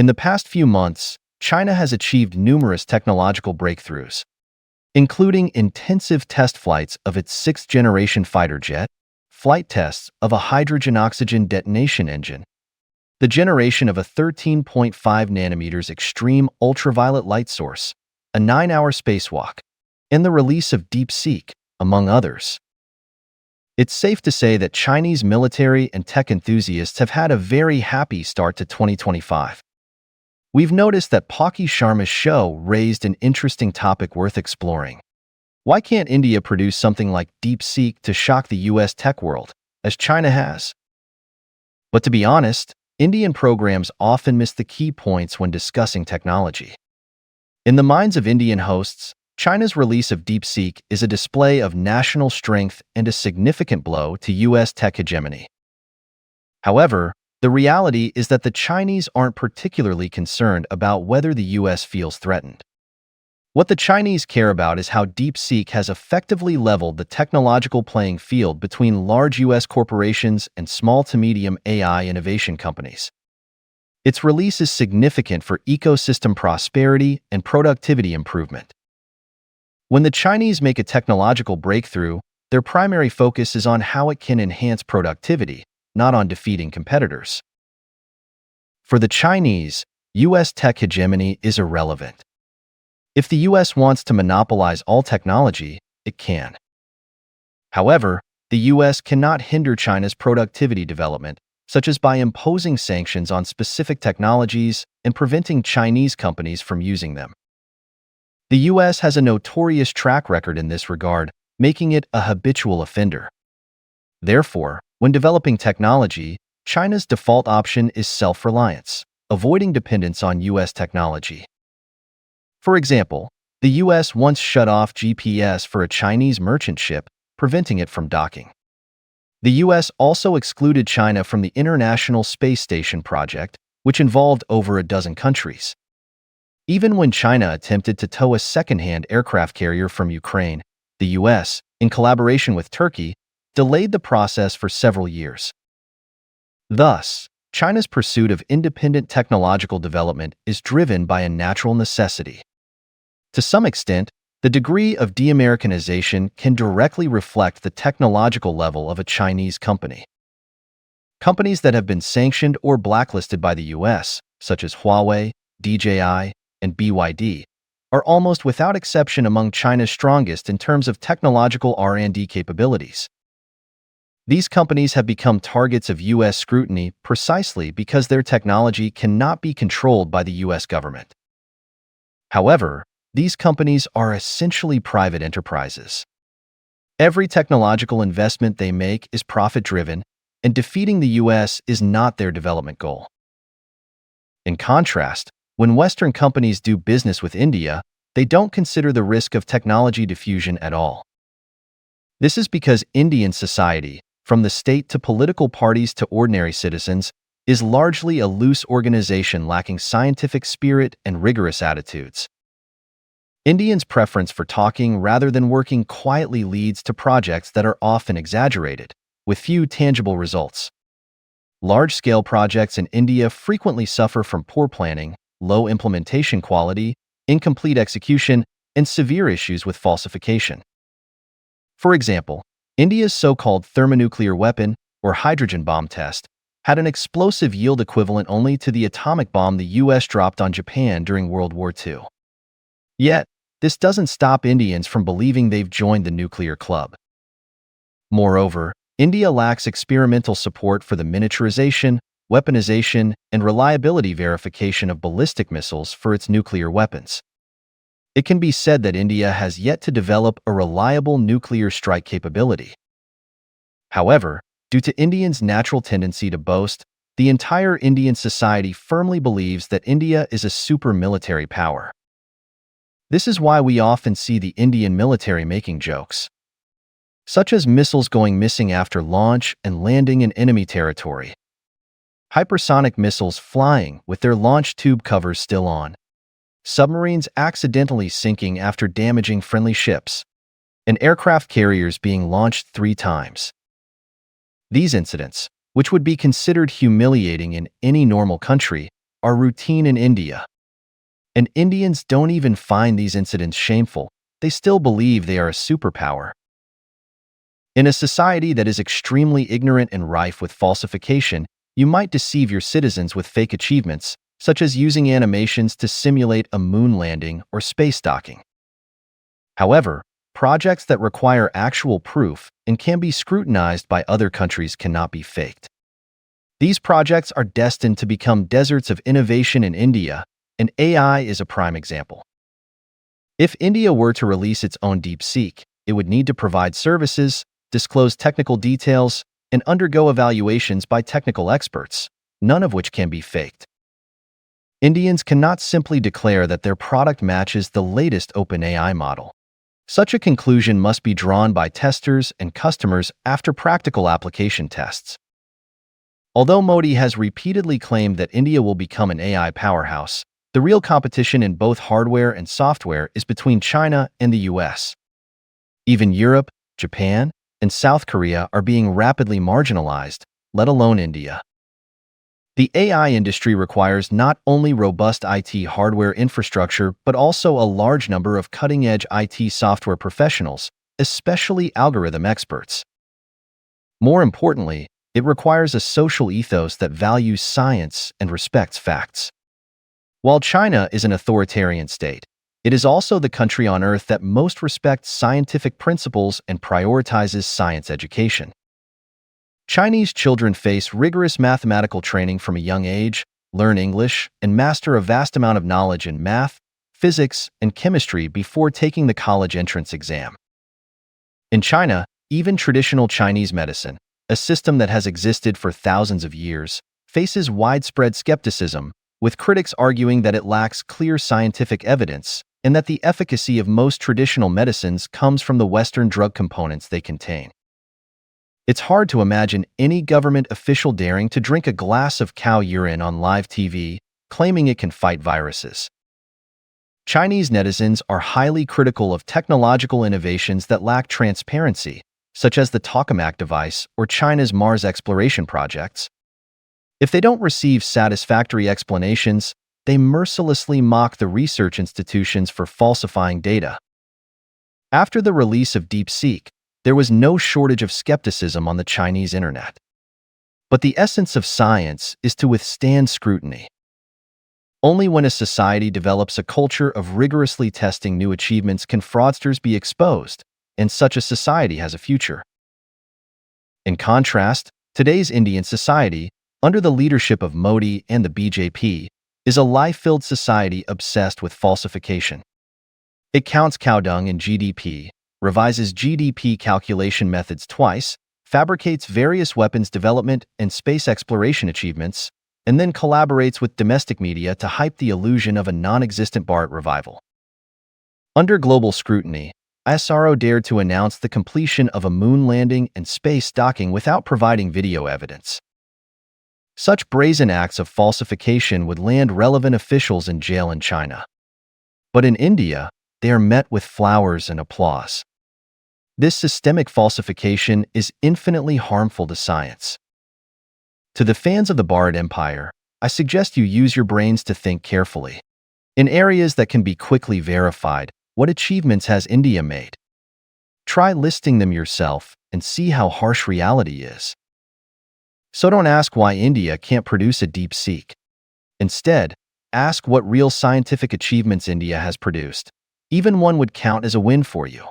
In the past few months, China has achieved numerous technological breakthroughs, including intensive test flights of its sixth-generation fighter jet, flight tests of a hydrogen-oxygen detonation engine, the generation of a 13.5 nanometers extreme ultraviolet light source, a 9-hour spacewalk, and the release of DeepSeek, among others. It's safe to say that Chinese military and tech enthusiasts have had a very happy start to 2025. We've noticed that Paki Sharma's show raised an interesting topic worth exploring. Why can't India produce something like DeepSeek to shock the US tech world, as China has? But to be honest, Indian programs often miss the key points when discussing technology. In the minds of Indian hosts, China's release of DeepSeek is a display of national strength and a significant blow to US tech hegemony. However, the reality is that the Chinese aren't particularly concerned about whether the US feels threatened. What the Chinese care about is how DeepSeek has effectively leveled the technological playing field between large US corporations and small to medium AI innovation companies. Its release is significant for ecosystem prosperity and productivity improvement. When the Chinese make a technological breakthrough, their primary focus is on how it can enhance productivity, not on defeating competitors. For the Chinese, US tech hegemony is irrelevant. If the US wants to monopolize all technology, it can. However, the US cannot hinder China's productivity development, such as by imposing sanctions on specific technologies and preventing Chinese companies from using them. The US has a notorious track record in this regard, making it a habitual offender. Therefore, when developing technology, China's default option is self-reliance, avoiding dependence on US technology. For example, the US once shut off GPS for a Chinese merchant ship, preventing it from docking. The US also excluded China from the International Space Station project, which involved over a dozen countries. Even when China attempted to tow a second-hand aircraft carrier from Ukraine, the US, in collaboration with Turkey, delayed the process for several years. Thus, China's pursuit of independent technological development is driven by a natural necessity. To some extent, the degree of de-Americanization can directly reflect the technological level of a Chinese company. Companies that have been sanctioned or blacklisted by the US, such as Huawei, DJI, and BYD, are almost without exception among China's strongest in terms of technological R&D capabilities. These companies have become targets of US scrutiny precisely because their technology cannot be controlled by the US government. However, these companies are essentially private enterprises. Every technological investment they make is profit-driven, and defeating the US is not their development goal. In contrast, when Western companies do business with India, they don't consider the risk of technology diffusion at all. This is because Indian society, from the state to political parties to ordinary citizens, is largely a loose organization lacking scientific spirit and rigorous attitudes. Indians' preference for talking rather than working quietly leads to projects that are often exaggerated, with few tangible results. Large-scale projects in India frequently suffer from poor planning, low implementation quality, incomplete execution, and severe issues with falsification. For example, India's so-called thermonuclear weapon, or hydrogen bomb test, had an explosive yield equivalent only to the atomic bomb the US dropped on Japan during World War II. Yet, this doesn't stop Indians from believing they've joined the nuclear club. Moreover, India lacks experimental support for the miniaturization, weaponization, and reliability verification of ballistic missiles for its nuclear weapons. It can be said that India has yet to develop a reliable nuclear strike capability. However, due to Indians' natural tendency to boast, the entire Indian society firmly believes that India is a super military power. This is why we often see the Indian military making jokes, such as missiles going missing after launch and landing in enemy territory, hypersonic missiles flying with their launch tube covers still on, submarines accidentally sinking after damaging friendly ships, and aircraft carriers being launched 3 times. These incidents, which would be considered humiliating in any normal country, are routine in India. And Indians don't even find these incidents shameful. They still believe they are a superpower. In a society that is extremely ignorant and rife with falsification, you might deceive your citizens with fake achievements, such as using animations to simulate a moon landing or space docking. However, projects that require actual proof and can be scrutinized by other countries cannot be faked. These projects are destined to become deserts of innovation in India, and AI is a prime example. If India were to release its own DeepSeek, it would need to provide services, disclose technical details, and undergo evaluations by technical experts, none of which can be faked. Indians cannot simply declare that their product matches the latest OpenAI model. Such a conclusion must be drawn by testers and customers after practical application tests. Although Modi has repeatedly claimed that India will become an AI powerhouse, the real competition in both hardware and software is between China and the US. Even Europe, Japan, and South Korea are being rapidly marginalized, let alone India. The AI industry requires not only robust IT hardware infrastructure but also a large number of cutting-edge IT software professionals, especially algorithm experts. More importantly, it requires a social ethos that values science and respects facts. While China is an authoritarian state, it is also the country on Earth that most respects scientific principles and prioritizes science education. Chinese children face rigorous mathematical training from a young age, learn English, and master a vast amount of knowledge in math, physics, and chemistry before taking the college entrance exam. In China, even traditional Chinese medicine, a system that has existed for thousands of years, faces widespread skepticism, with critics arguing that it lacks clear scientific evidence and that the efficacy of most traditional medicines comes from the Western drug components they contain. It's hard to imagine any government official daring to drink a glass of cow urine on live TV, claiming it can fight viruses. Chinese netizens are highly critical of technological innovations that lack transparency, such as the tokamak device or China's Mars exploration projects. If they don't receive satisfactory explanations, they mercilessly mock the research institutions for falsifying data. After the release of DeepSeek, there was no shortage of skepticism on the Chinese internet. But the essence of science is to withstand scrutiny. Only when a society develops a culture of rigorously testing new achievements can fraudsters be exposed, and such a society has a future. In contrast, today's Indian society, under the leadership of Modi and the BJP, is a lie-filled society obsessed with falsification. It counts cow dung in GDP, revises GDP calculation methods twice, fabricates various weapons development and space exploration achievements, and then collaborates with domestic media to hype the illusion of a non-existent Bharat revival. Under global scrutiny, ISRO dared to announce the completion of a moon landing and space docking without providing video evidence. Such brazen acts of falsification would land relevant officials in jail in China. But in India, they are met with flowers and applause. This systemic falsification is infinitely harmful to science. To the fans of the Bharat Empire, I suggest you use your brains to think carefully. In areas that can be quickly verified, what achievements has India made? Try listing them yourself and see how harsh reality is. So don't ask why India can't produce a DeepSeek. Instead, ask what real scientific achievements India has produced. Even one would count as a win for you.